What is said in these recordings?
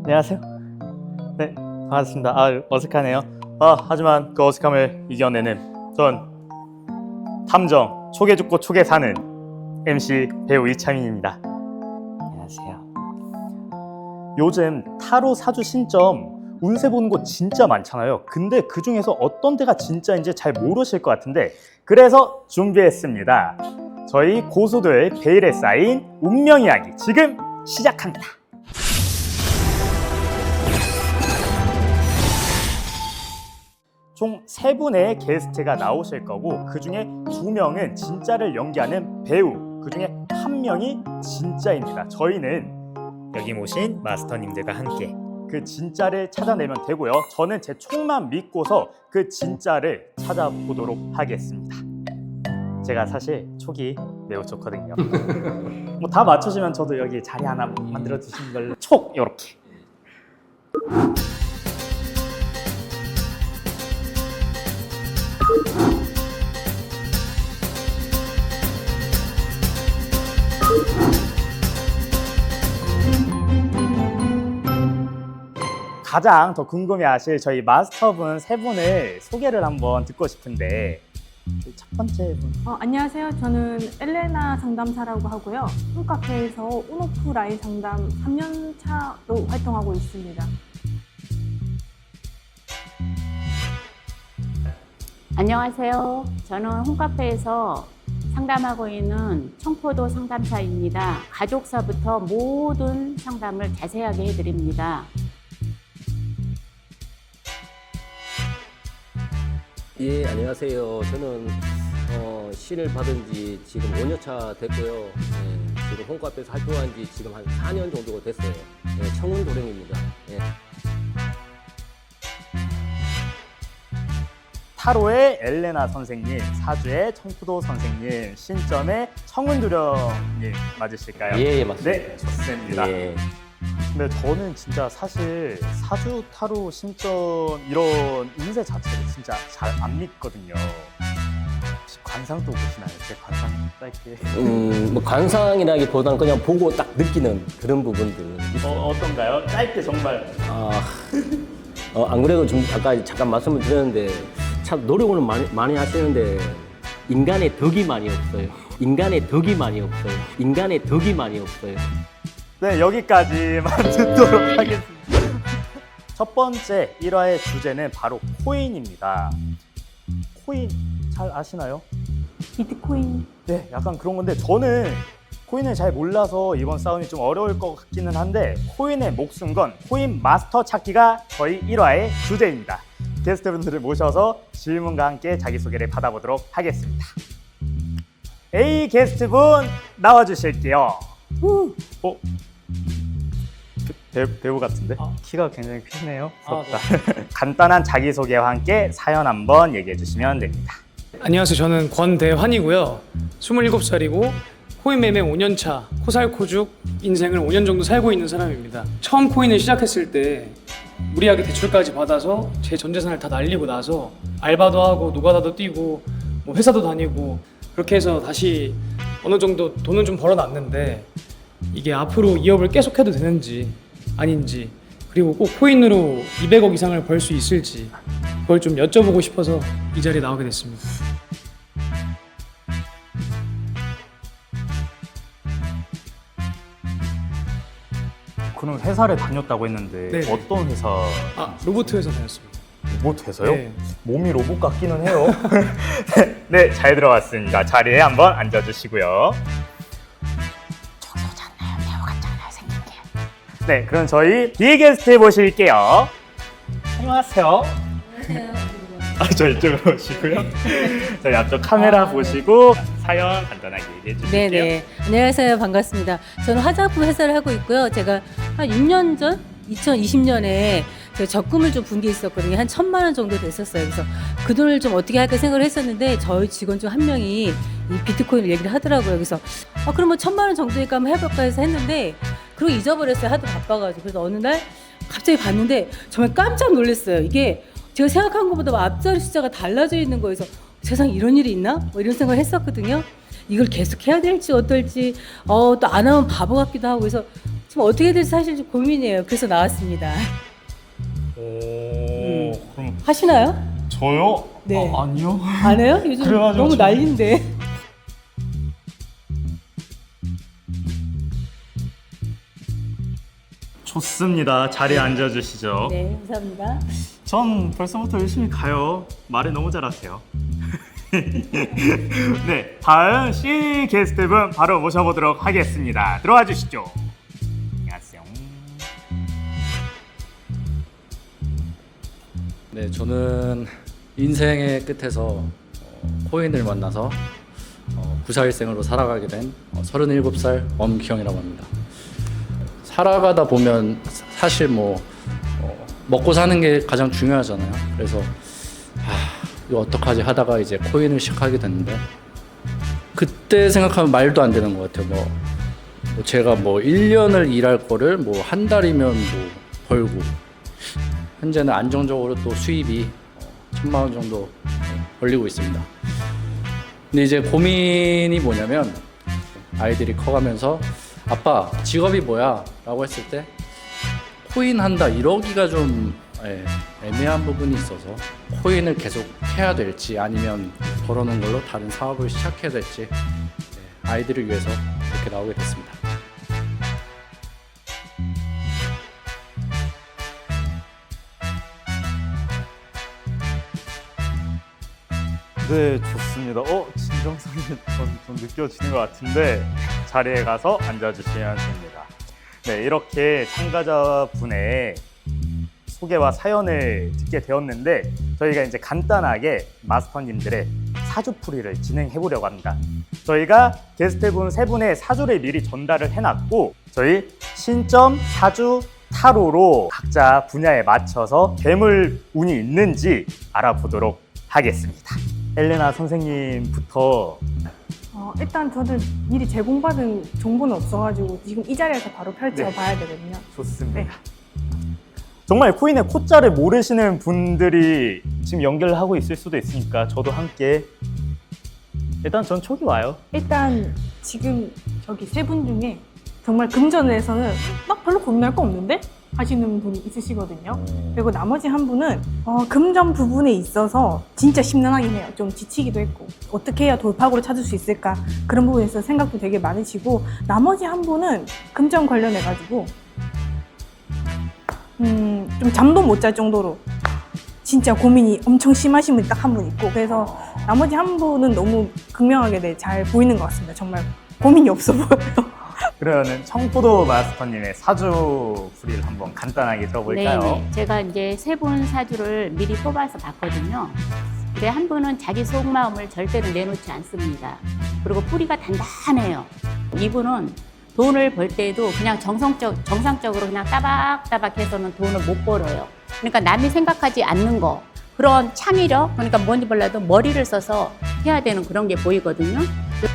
안녕하세요. 네, 반갑습니다. 어색하네요. 하지만 그 어색함을 이겨내는 전 탐정, 초계 죽고 초계 사는 MC 배우 이창민입니다. 안녕하세요. 요즘 타로 사주 신점 운세 보는 곳 진짜 많잖아요. 근데 그 중에서 어떤 데가 진짜인지 잘 모르실 것 같은데, 그래서 준비했습니다. 저희 고수들 베일에 쌓인 운명 이야기 지금 시작합니다. 총 3분의 게스트가 나오실 거고, 그 중에 2명은 진짜를 연기하는 배우, 그 중에 1명이 진짜입니다. 저희는 여기 모신 마스터님들과 함께 그 진짜를 찾아내면 되고요. 저는 제 촉만 믿고서 그 진짜를 찾아보도록 하겠습니다. 제가 사실 촉이 매우 좋거든요. 뭐 다 맞추시면 저도 여기 자리 하나 만들어 주시는 걸로. 촉 이렇게. 가장 더 궁금해하실 저희 마스터분 3분을 소개를 한번 듣고 싶은데, 첫 번째 분. 안녕하세요. 저는 엘레나 상담사라고 하고요. 홈카페에서 온오프라인 상담 3년차로 활동하고 있습니다. 안녕하세요. 저는 홈카페에서 상담하고 있는 청포도 상담사입니다. 가족사부터 모든 상담을 자세하게 해드립니다. 예, 안녕하세요. 저는 신을 받은 지 지금 5년차 됐고요. 예, 지금 홈카페에서 활동한 지 지금 한 4년 정도 됐어요. 예, 청운도령입니다. 예. 타로의 엘레나 선생님, 사주의 청포도 선생님, 신점의 청운두령님 맞으실까요? 예, 맞습니다. 네, 좋습니다. 예. 근데 저는 진짜 사실 사주, 타로, 신점 이런 운세 자체를 진짜 잘 안 믿거든요. 혹시 관상도 보시나요? 제 관상 짧게. 뭐 관상이라기보다는 그냥 보고 딱 느끼는 그런 부분들. 어떤가요? 짧게 정말. 안 그래도 좀 아까 잠깐 말씀을 드렸는데 참 노력을 많이 하시는데 인간의 덕이 많이 없어요. 인간의 덕이 많이 없어요. 인간의 덕이 많이 없어요. 네, 여기까지만 듣도록 하겠습니다. 첫 번째 1화의 주제는 바로 코인입니다. 코인 잘 아시나요? 비트코인. 네, 약간 그런 건데, 저는 코인을 잘 몰라서 이번 싸움이 좀 어려울 것 같기는 한데, 코인의 목숨 건 코인 마스터 찾기가 저희 1화의 주제입니다. 게스트분들을 모셔서 질문과 함께 자기소개를 받아보도록 하겠습니다. A 게스트분 나와주실게요. 배우 같은데? 키가 굉장히 크시네요. 부럽다. 네. 간단한 자기소개와 함께 사연 한번 얘기해 주시면 됩니다. 안녕하세요. 저는 권대환이고요. 27살이고 코인 매매 5년차, 코살코죽 인생을 5년 정도 살고 있는 사람입니다. 처음 코인을 시작했을 때 무리하게 대출까지 받아서 제 전 재산을 다 날리고 나서 알바도 하고 노가다도 뛰고 뭐 회사도 다니고 그렇게 해서 다시 어느 정도 돈은 좀 벌어놨는데, 이게 앞으로 이 업을 계속해도 되는지 아닌지, 그리고 꼭 코인으로 200억 이상을 벌 수 있을지, 그걸 좀 여쭤보고 싶어서 이 자리에 나오게 됐습니다. 그럼 회사를 다녔다고 했는데, 네. 어떤 회사? 로봇 회사 다녔습니다. 로봇 회사요? 네. 몸이 로봇 같기는 해요. 네, 잘 들어왔습니다. 자리에 한번 앉아주시고요. 네, 그럼 저희 B 게스트 모실게요. 안녕하세요. 저 이쪽으로 오시고요. 저희 앞쪽 카메라 보시고 사연 간단하게 얘기해 주실게요. 네네. 안녕하세요. 반갑습니다. 저는 화장품 회사를 하고 있고요. 제가 한 6년 전, 2020년에 적금을 좀 분 게 있었거든요. 한 1,000만 원 정도 됐었어요. 그래서 그 돈을 좀 어떻게 할까 생각을 했었는데, 저희 직원 중 한 명이 이 비트코인 얘기를 하더라고요. 그래서 그러면 1,000만 원 정도니까 한번 해볼까 해서 했는데, 그리고 잊어버렸어요. 하도 바빠가지고. 그래서 어느 날 갑자기 봤는데 정말 깜짝 놀랐어요. 이게 제가 생각한 것보다 앞자리 숫자가 달라져 있는 거여서, 세상에 이런 일이 있나? 뭐 이런 생각을 했었거든요. 이걸 계속 해야 될지 어떨지, 또 안 하면 바보 같기도 하고. 그래서 좀 어떻게 될지 사실 좀 고민이에요. 그래서 나왔습니다. 오, 그럼 하시나요? 저요? 네. 아니요. 안 해요? 요즘 그래가지고 너무 좀- 난리인데. 좋습니다. 자리에 앉아주시죠. 네, 감사합니다. 전 벌써부터 열심히 가요. 말을 너무 잘하세요. 네, 다음 C 게스트분 바로 모셔보도록 하겠습니다. 들어와 주시죠. 안녕하세요. 네, 저는 인생의 끝에서 코인을 만나서 구사일생으로 살아가게 된 37살 엄기영이라고 합니다. 살아가다 보면 사실 먹고 사는 게 가장 중요하잖아요. 그래서 이거 어떡하지 하다가 이제 코인을 시작하게 됐는데 그때 생각하면 말도 안 되는 것 같아요. 제가 1년을 일할 거를 한 달이면 벌고 현재는 안정적으로 또 수입이 1,000만 원 정도 벌리고 있습니다. 근데 이제 고민이 뭐냐면 아이들이 커가면서 아빠 직업이 뭐야? 라고 했을 때 코인 한다 이러기가 좀 애매한 부분이 있어서 코인을 계속 해야 될지 아니면 벌어놓은 걸로 다른 사업을 시작해야 될지 아이들을 위해서 이렇게 나오게 됐습니다. 네, 좋습니다. 진정성이 좀 느껴지는 것 같은데 자리에 가서 앉아주시면 됩니다. 네, 이렇게 참가자분의 소개와 사연을 듣게 되었는데 저희가 이제 간단하게 마스터님들의 사주풀이를 진행해 보려고 합니다. 저희가 게스트분 세 분의 사주를 미리 전달을 해놨고 저희 신점 사주 타로로 각자 분야에 맞춰서 괴물 운이 있는지 알아보도록 하겠습니다. 엘레나 선생님부터. 일단 저는 미리 제공받은 정보는 없어가지고 지금 이 자리에서 바로 펼쳐봐야 되거든요. 좋습니다. 네. 정말 코인의 코자를 모르시는 분들이 지금 연결을 하고 있을 수도 있으니까 저도 함께 일단 전 촉이 와요. 일단 지금 저기 세 분 중에 정말 금전에서는 막 별로 고민할 거 없는데? 하시는 분이 있으시거든요. 그리고 나머지 한 분은 금전 부분에 있어서 진짜 심란하긴 해요. 좀 지치기도 했고 어떻게 해야 돌파구를 찾을 수 있을까 그런 부분에서 생각도 되게 많으시고 나머지 한 분은 금전 관련해가지고 좀 잠도 못 잘 정도로 진짜 고민이 엄청 심하신 분이 딱 한 분 있고 그래서 나머지 한 분은 너무 극명하게 잘 보이는 것 같습니다. 정말 고민이 없어 보여요. 그러면 청포도 마스터님의 사주 풀이를 한번 간단하게 들어볼까요? 네, 제가 이제 세 분 사주를 미리 뽑아서 봤거든요. 근데 한 분은 자기 속마음을 절대로 내놓지 않습니다. 그리고 뿌리가 단단해요. 이분은 돈을 벌 때도 그냥 정상적으로 그냥 따박따박해서는 돈을 못 벌어요. 그러니까 남이 생각하지 않는 거, 그런 창의력, 그러니까 뭔지 몰라도 머리를 써서 해야 되는 그런 게 보이거든요.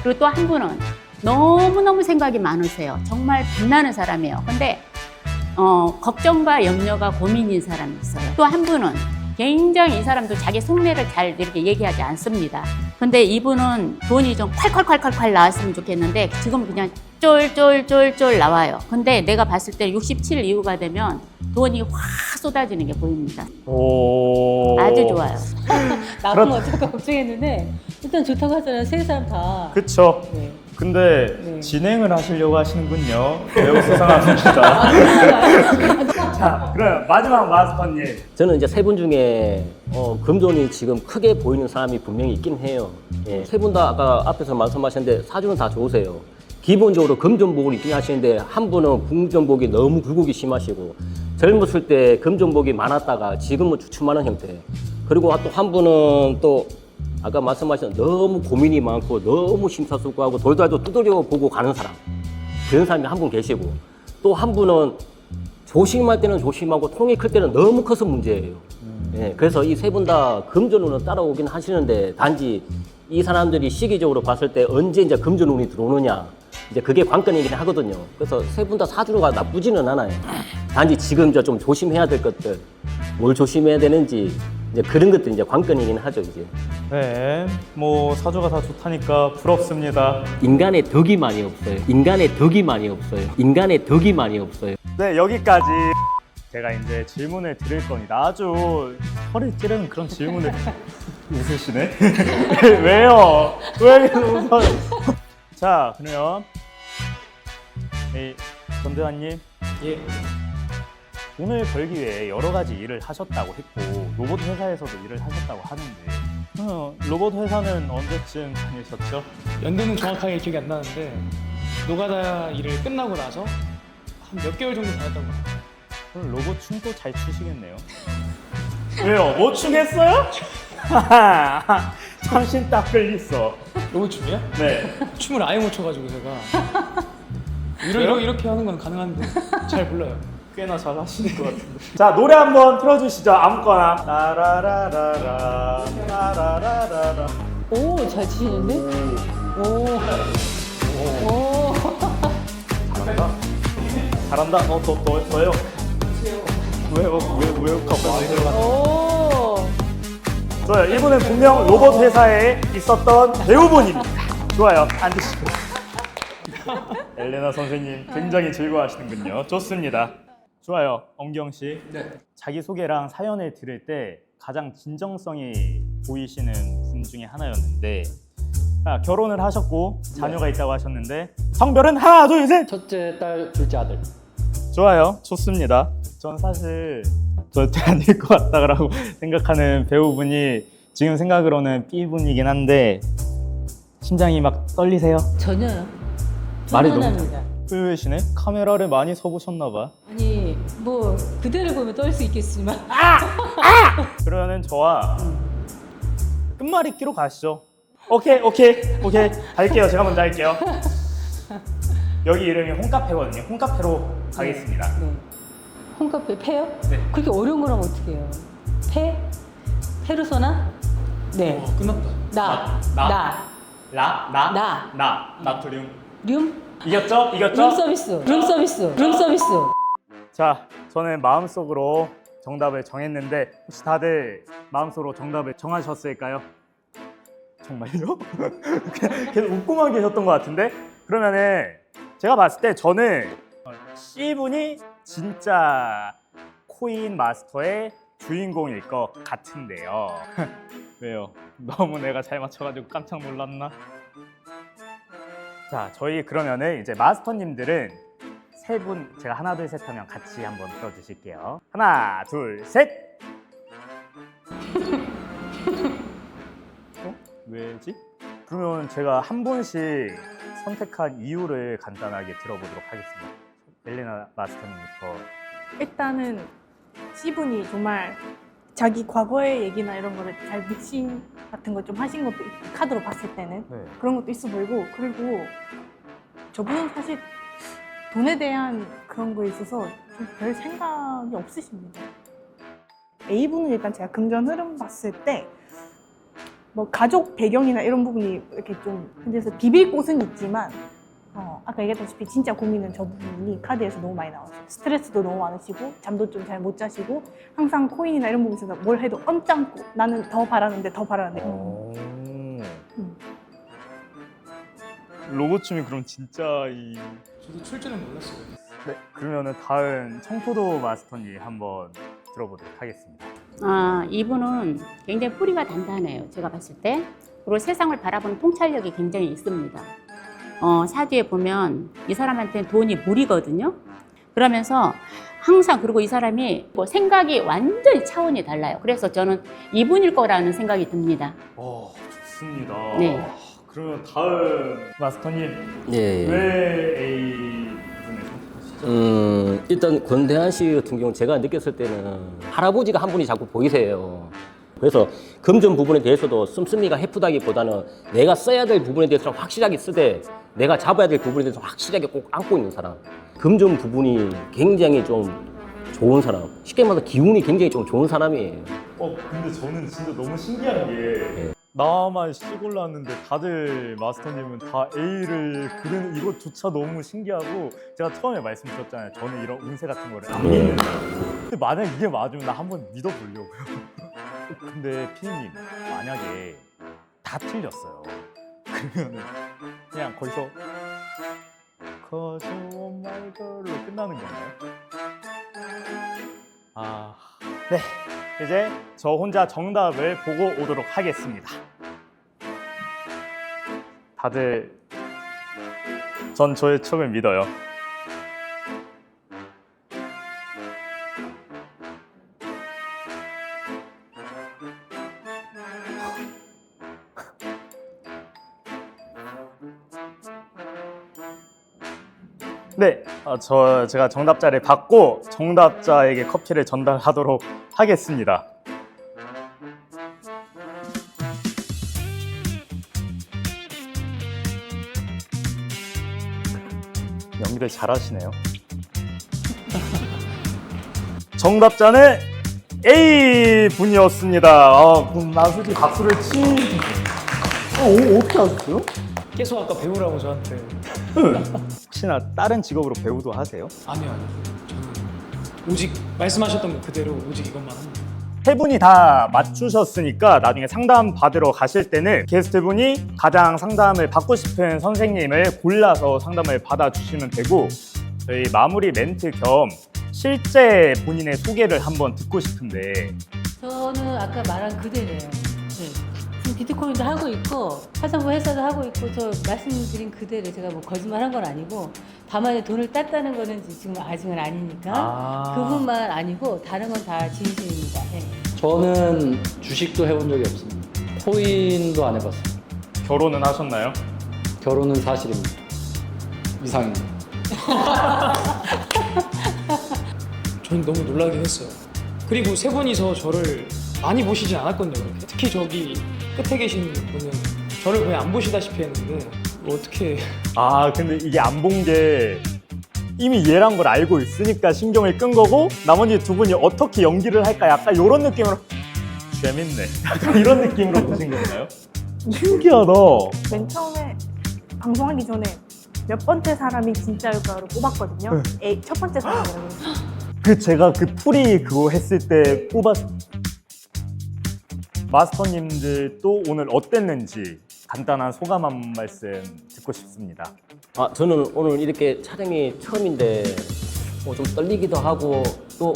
그리고 또 한 분은 너무너무 생각이 많으세요. 정말 빛나는 사람이에요. 근데 걱정과 염려가 고민인 사람이 있어요. 또 한 분은 굉장히 이 사람도 자기 속내를 잘 이렇게 얘기하지 않습니다. 근데 이분은 돈이 좀 콸콸콸콸콸 나왔으면 좋겠는데 지금 그냥 쫄쫄쫄쫄 나와요. 근데 내가 봤을 때 67 이후가 되면 돈이 확 쏟아지는 게 보입니다. 오. 아주 좋아요. 나쁜 어쩔까 걱정했는데 일단 좋다고 하잖아요. 세 사람 다. 그쵸. 네. 근데 네. 진행을 하시려고 하시는군요. 매우 수상합니다. 자, 그럼 마지막 마스터님. 저는 이제 세 분 중에 금전이 지금 크게 보이는 사람이 분명히 있긴 해요. 예, 세 분 다 아까 앞에서 말씀하셨는데 사주는 다 좋으세요. 기본적으로 금전복을 있긴 하시는데 한 분은 금전복이 너무 굴곡이 심하시고 젊었을 때 금전복이 많았다가 지금은 주춤하는 형태. 그리고 또 한 분은 또 아까 말씀하신 너무 고민이 많고 너무 심사숙고하고 돌달도 두드려 보고 가는 사람. 그런 사람이 한 분 계시고 또 한 분은 조심할 때는 조심하고 통이 클 때는 너무 커서 문제예요. 예, 그래서 이 세 분 다 금전운은 따라오긴 하시는데 단지 이 사람들이 시기적으로 봤을 때 언제 이제 금전운이 들어오느냐 이제 그게 관건이긴 하거든요. 그래서 세 분 다 사주가 나쁘지는 않아요. 단지 지금 좀 조심해야 될 것들 뭘 조심해야 되는지 이제 그런 것도 이제 관건이긴 하죠. 이제 네, 뭐 사주가 다 좋다니까 부럽습니다. 인간의 덕이 많이 없어요. 인간의 덕이 많이 없어요. 인간의 덕이 많이 없어요. 네, 여기까지. 제가 이제 질문을 드릴 겁니다. 아주 허를 찌르는 그런 질문을 웃으시네. 왜요? 왜 계속 웃어요? 자, 그러면 전대환님, 예. 돈을 벌기 위해 여러 가지 일을 하셨다고 했고 로봇 회사에서도 일을 하셨다고 하는데 로봇 회사는 언제쯤 다니셨죠? 연도는 정확하게 기억이 안 나는데 노가다 일을 끝나고 나서 한 몇 개월 정도 다녔던 것 같아요. 그럼 로봇 춤도 잘 추시겠네요. 왜요? 뭐 춤했어요? 참신 딱 끌리어. 로봇 춤이요? 네. 춤을 아예 못 춰가지고 제가 이렇게 하는 건 가능한데 잘 몰라요. 꽤나 잘 하시는 것 같은데. 자, 노래 한번 틀어주시죠. 아무거나. 라라라라라 라라라라라. 오, 잘 치시는데? 오. 잘한다. 잘한다. 더요. 왜요? 갑자기 들어가? 오. 좋아요. 이분은 분명 로봇 회사에 있었던 배우분입니다. 좋아요. 앉으시고. 엘레나 선생님 굉장히 즐거워하시는군요. 좋습니다. 좋아요. 엄경 씨. 네. 자기 소개랑 사연을 들을 때 가장 진정성이 보이시는 분 중에 하나였는데 결혼을 하셨고 자녀가 있다고 하셨는데 성별은 하나, 둘, 셋. 첫째 딸, 둘째 아들. 좋아요. 좋습니다. 전 사실 절대 아닐 것 같다라고 생각하는 배우분이 지금 생각으로는 B분이긴 한데 심장이 막 떨리세요? 전혀요. 말이 너무 편안합니다. 의외시네. 카메라를 많이 서보셨나 봐. 아니, 뭐 그대를 보면 떨 수 있겠지만. 그러면은 저와 끝말잇기로 가시죠. 오케이. 갈게요. 제가 먼저 할게요. 여기 이름이 홈카페거든요. 홈카페로 가겠습니다. 네. 홈카페 패요? 네. 그렇게 어려운 거라면 어떻게 해요? 패? 페르소나? 네. 끝났다. 나트륨. 룸? 이겼죠? 룸 서비스. 자, 저는 마음속으로 정답을 정했는데 혹시 다들 마음속으로 정답을 정하셨을까요? 정말요? 계속 웃고만 계셨던 것 같은데? 그러면은 제가 봤을 때 저는 C분이 진짜 코인 마스터의 주인공일 것 같은데요. 왜요? 너무 내가 잘 맞춰가지고 깜짝 놀랐나? 자, 저희 그러면은 이제 마스터님들은 세 분 제가 하나 둘 셋 하면 같이 한번 들어주실게요. 하나 둘 셋. 왜지? 그러면 제가 한 분씩 선택한 이유를 간단하게 들어보도록 하겠습니다. 엘레나 마스터님부터. 일단은 C분이 정말 자기 과거의 얘기나 이런 거를 잘 믹싱 같은 거 좀 하신 것도 있고, 카드로 봤을 때는 네. 그런 것도 있어 보이고, 그리고 저분은 사실 돈에 대한 그런 거에 있어서 좀 별 생각이 없으십니다. A분은 일단 제가 금전 흐름 봤을 때 뭐 가족 배경이나 이런 부분이 이렇게 좀 현재에서 비빌 곳은 있지만 아까 얘기했다시피 진짜 고민은 저 부분이 카드에서 너무 많이 나왔어요. 스트레스도 너무 많으시고 잠도 좀 잘 못 자시고 항상 코인이나 이런 부분에서 뭘 해도 엄짱고 나는 더 바라는데 로봇춤이 그럼 진짜 저도 출제는 몰랐어요. 네, 그러면은 다음 청포도 마스터님 한번 들어보도록 하겠습니다. 이분은 굉장히 뿌리가 단단해요. 제가 봤을 때. 그리고 세상을 바라보는 통찰력이 굉장히 있습니다. 사주에 보면 이 사람한테는 돈이 물이거든요. 그러면서 항상, 그리고 이 사람이 뭐 생각이 완전히 차원이 달라요. 그래서 저는 이분일 거라는 생각이 듭니다. 좋습니다. 네. 그러면 다음 마스터님 예. 왜 A 분을 선택하시죠? 일단 권대한 씨 같은 경우 제가 느꼈을 때는 할아버지가 한 분이 자꾸 보이세요. 그래서 금전 부분에 대해서도 씀씀이가 해프다기보다는 내가 써야 될 부분에 대해서 확실하게 쓰되 내가 잡아야 될 부분에 대해서 확실하게 꼭 안고 있는 사람. 금전 부분이 굉장히 좀 좋은 사람. 쉽게 말해서 기운이 굉장히 좀 좋은 사람이에요. 근데 저는 진짜 너무 신기한 게 나만 C 골랐는데 다들 마스터님은 다 A를 그리는 이것조차 너무 신기하고 제가 처음에 말씀드렸잖아요. 저는 이런 운세 같은 거를 안 믿는다. 근데 만약 이게 맞으면 나 한번 믿어보려고요. 근데 피디님 만약에 다 틀렸어요. 그러면 그냥 거기서 Cause you want my girl로 끝나는 건가요? 네, 이제 저 혼자 정답을 보고 오도록 하겠습니다. 다들 전 저의 춤을 믿어요. 네, 제가 정답자를 받고 정답자에게 커피를 전달하도록 하겠습니다. 연기를 잘하시네요. 정답자는 A 분이었습니다. 그럼 나 솔직히 박수를 어떻게 하셨어요? 계속 아까 배우라고 저한테. 혹시나 다른 직업으로 배우도 하세요? 아니요. 저는 오직 말씀하셨던 것 그대로 오직 이것만 합니다. 세 분이 다 맞추셨으니까 나중에 상담 받으러 가실 때는 게스트분이 가장 상담을 받고 싶은 선생님을 골라서 상담을 받아주시면 되고, 저희 마무리 멘트 겸 실제 본인의 소개를 한번 듣고 싶은데. 저는 아까 말한 그대로예요. 지금 비트코인도 하고 있고 화장품 회사도 하고 있고 저 말씀드린 그대로 제가 뭐 거짓말한 건 아니고 다만 돈을 땄다는 거는 지금 아직은 아니니까 그분만 아니고 다른 건 다 진실입니다. 네. 저는 주식도 해본 적이 없습니다. 코인도 안 해봤어요. 결혼은 하셨나요? 결혼은 사실입니다. 이상입니다. 저는 너무 놀라긴 했어요. 그리고 세 분이서 저를 많이 보시진 않았거든요. 그렇게. 특히 저기 끝에 계신 분은 저를 거의 안 보시다시피 했는데 어떻게 근데 이게 안 본 게 이미 얘란 걸 알고 있으니까 신경을 끈 거고, 나머지 두 분이 어떻게 연기를 할까 약간 이런 느낌으로 재밌네 약간 이런 느낌으로 보신 건가요? 신기하다. 맨 처음에 방송하기 전에 몇 번째 사람이 진짜일까를 뽑았거든요. 첫 번째 사람이라고. 제가 그 풀이 그거 했을 때 마스터님들도 오늘 어땠는지 간단한 소감 한 말씀 듣고 싶습니다. 저는 오늘 이렇게 촬영이 처음인데 좀 떨리기도 하고 또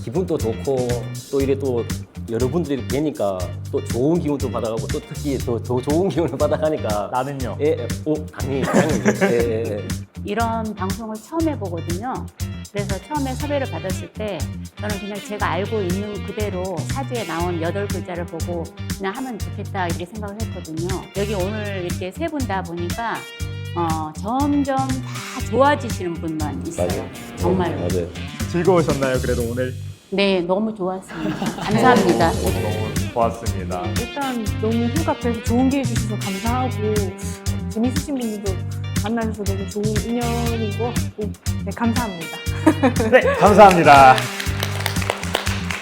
기분도 좋고 또 이래 또 여러분들이 뵈니까 또 좋은 기운도 받아가고 또 특히 더 좋은 기운을 받아가니까 나는요? 당연히 이런 방송을 처음 해보거든요. 그래서 처음에 섭외를 받았을 때 저는 그냥 제가 알고 있는 그대로 사주에 나온 8글자를 보고 그냥 하면 좋겠다 이렇게 생각을 했거든요. 여기 오늘 이렇게 세 분 다 보니까 점점 다 좋아지시는 분만 있어요. 맞아요. 정말로. 맞아요. 즐거우셨나요? 그래도 오늘? 네, 너무 좋았습니다. 감사합니다. 너무 좋았습니다. 일단 너무 홀갑해서 좋은 기회 주셔서 감사하고, 재밌으신 분들도 만나셔서 너무 좋은 인연인 것 같고, 네, 감사합니다. 네, 감사합니다.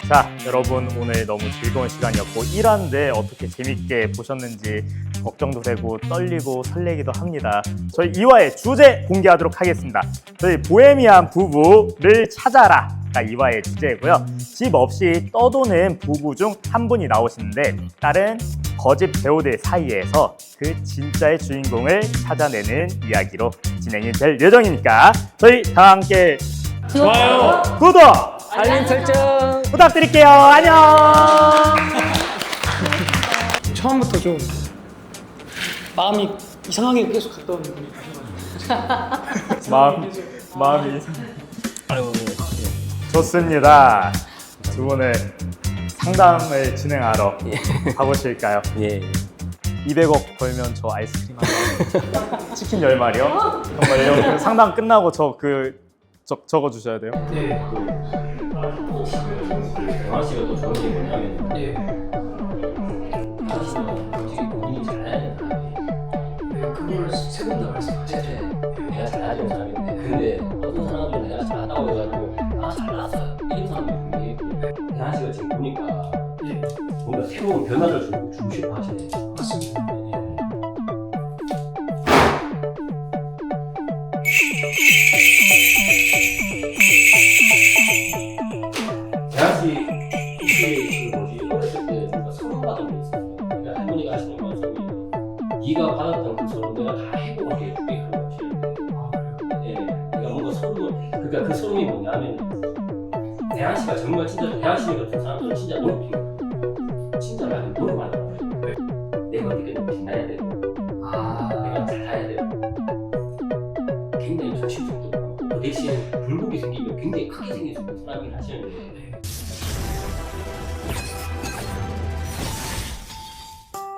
자, 여러분 오늘 너무 즐거운 시간이었고 1화인데 어떻게 재밌게 보셨는지 걱정도 되고 떨리고 설레기도 합니다. 저희 2화의 주제 공개하도록 하겠습니다. 저희 보헤미안 부부를 찾아라가 2화의 주제고요. 집 없이 떠도는 부부 중 한 분이 나오시는데 다른 거짓 배우들 사이에서 그 진짜의 주인공을 찾아내는 이야기로 진행이 될 예정이니까 저희 다 함께 좋아요. 구독! 알림 설정 부탁드릴게요. 안녕. 처음부터 좀 마음이 이상하게 계속 갔던 분이 계셔가지고 마음이 좋습니다. 두 분은 상담을 진행하러 가보실까요? 예. 200억 벌면 저 아이스크림 하나 치킨 10마리요? 정말요? 상담 끝나고 적어 주셔야 돼요. 네. 영화 씨가 또 좋은 게 뭐냐면 예. 본인이 잘해야 된다. 그걸 세 분 다 말씀하시죠. 내가 잘해야 되는 사람인데 근데 어떤 사람들은 내가 잘하다고 해가지고 잘났어요 이런 사람도 분명히 있고 대한 씨가 지금 보니까 예. 뭔가 새로운 변화를 주고 싶어 하시네. 맞습니다. 대한 씨 이게 그 뭐지 어렸을 때 네가 받았던 그 서름 내가 다 해고하게 해줄게 하고 하시는데 예, 내가 뭔가 서름을 그러니까 그 서름이 뭐냐면 대한 씨가 정말 진짜 대한 씨 같은 사람들은 진짜 노력 필요 진짜 많이 노력 많이 해요. 내가 어떻게 빛나야 돼. 내가 잘해야 돼. 굉장히 조심스럽고 그 대신 굴곡이 생기면 굉장히 크게 생길 수 있는 사람이긴 하시는데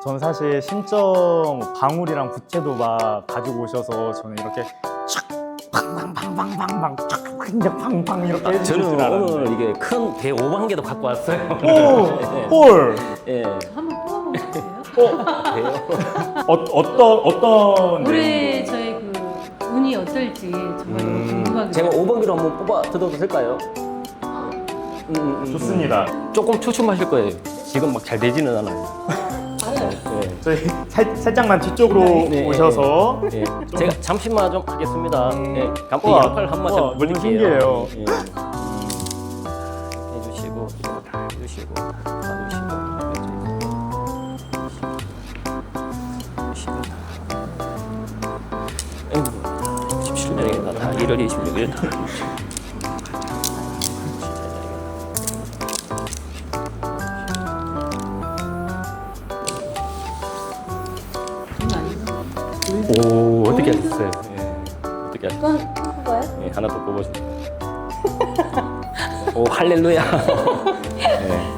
저는 사실 신점 방울이랑 부채도 막 가지고 오셔서 저는 이렇게 촥 팡팡팡팡팡팡 촥 그냥 팡팡 이렇게 해주실 줄 저는 알았는데. 오늘 이게 큰 배 5만 개도 갖고 왔어요. 오! 헐! 예. 한번 뽑아보세요. 배요. 어떤 올해 저희 그 운이 어떨지 정말 너무 궁금하게. 제가 5번기로 한번 뽑아 드려도 될까요? 좋습니다. 조금 추춤하실 거예요. 지금 막 잘 되지는 않아요. 예. 저희 살짝만 뒤쪽으로 네, 오셔서 예. 제가 잠시만 좀 하겠습니다. 예. 감독 우와, 양팔 한 우와, 번씩 너무 물릴게요. 신기해요. 예. 해주시고 다 해주시고 받으시고 아이고 17년이나 다 1월 26일 다 오 어떻게 하셨어요? 예. 어떻게 하셨어요? 뽑아요? 예, 하나 더 뽑아주세요. 오 할렐루야. 예.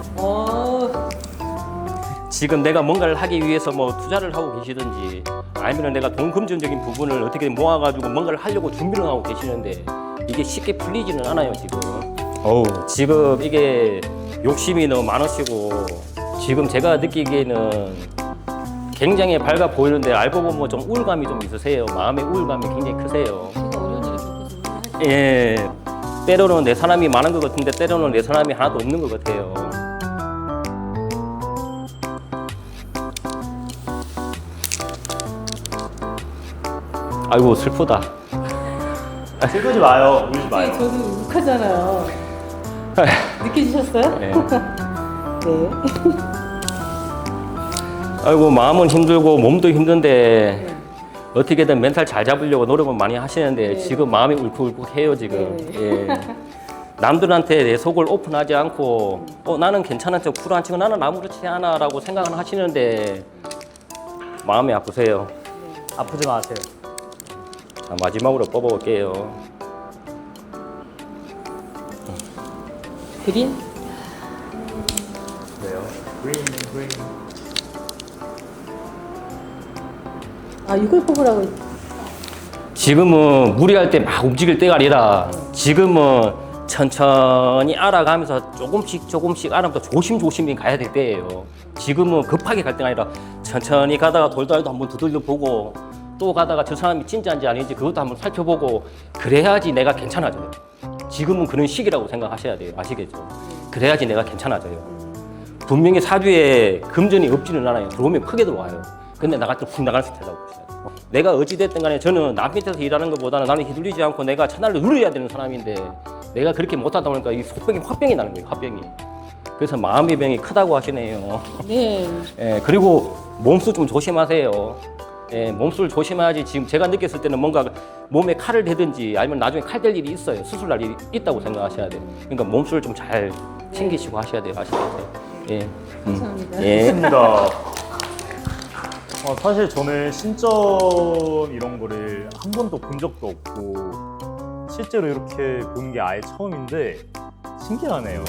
지금 내가 뭔가를 하기 위해서 뭐 투자를 하고 계시든지 아니면 내가 돈 금전적인 부분을 어떻게 모아가지고 뭔가를 하려고 준비를 하고 계시는데 이게 쉽게 풀리지는 않아요 지금. 지금 이게 욕심이 너무 많으시고 지금 제가 느끼기에는 굉장히 밝아 보이는데 알고 보면 좀 우울감이 좀 있으세요. 마음의 우울감이 굉장히 크세요. 제가 어려운 일을 겪어서 운을 하죠. 예, 때로는 내 사람이 많은 것 같은데 때로는 내 사람이 하나도 없는 것 같아요. 아이고 슬프다. 슬프지 마요. 울지 마요. 저도 욱하잖아요. 느껴지셨어요? 예. 네. 아이고 마음은 힘들고 몸도 힘든데 어떻게든 멘탈 잘 잡으려고 노력을 많이 하시는데 지금 마음이 울컥울컥해요 지금. 예. 남들한테 내 속을 오픈하지 않고 나는 괜찮은 척 쿨한 척 나는 아무렇지 않아라고 생각을 하시는데 마음이 아프세요. 아프지 마세요. 자, 마지막으로 뽑아볼게요. 그린? 왜요? 그린. 아, 이걸 뽑으라고. 지금은 무리할 때 막 움직일 때가 아니라 지금은 천천히 알아가면서 조금씩 알아가면서 조심조심히 가야 될 때예요. 지금은 급하게 갈 때가 아니라 천천히 가다가 돌다리도 한번 두들려 보고 또 가다가 저 사람이 진짜인지 아닌지 그것도 한번 살펴보고 그래야지 내가 괜찮아져요. 지금은 그런 시기라고 생각하셔야 돼요. 아시겠죠? 그래야지 내가 괜찮아져요. 분명히 사주에 금전이 없지는 않아요. 들어오면 크게 들어와요. 근데 나갈 때 훅 나갈 수 있다고 보셔야 돼요. 내가 어찌됐든 간에 저는 남 밑에서 일하는 것보다는 나는 휘둘리지 않고 내가 차날을 누려야 되는 사람인데 내가 그렇게 못하다 보니까 이 속병이 화병이 나는 거예요. 화병이. 그래서 마음의 병이 크다고 하시네요. 네. 예, 그리고 몸술 좀 조심하세요. 예, 몸술 조심해야지. 지금 제가 느꼈을 때는 뭔가 몸에 칼을 대든지 아니면 나중에 칼 댈 일이 있어요. 수술할 일이 있다고 생각하셔야 돼요. 그러니까 몸술 좀 잘 챙기시고 하셔야 돼요. 아시겠죠? 예. 감사합니다. 예. 좋습니다. 사실 저는 신점 이런 거를 한 번도 본 적도 없고 실제로 이렇게 보는 게 아예 처음인데 신기하네요.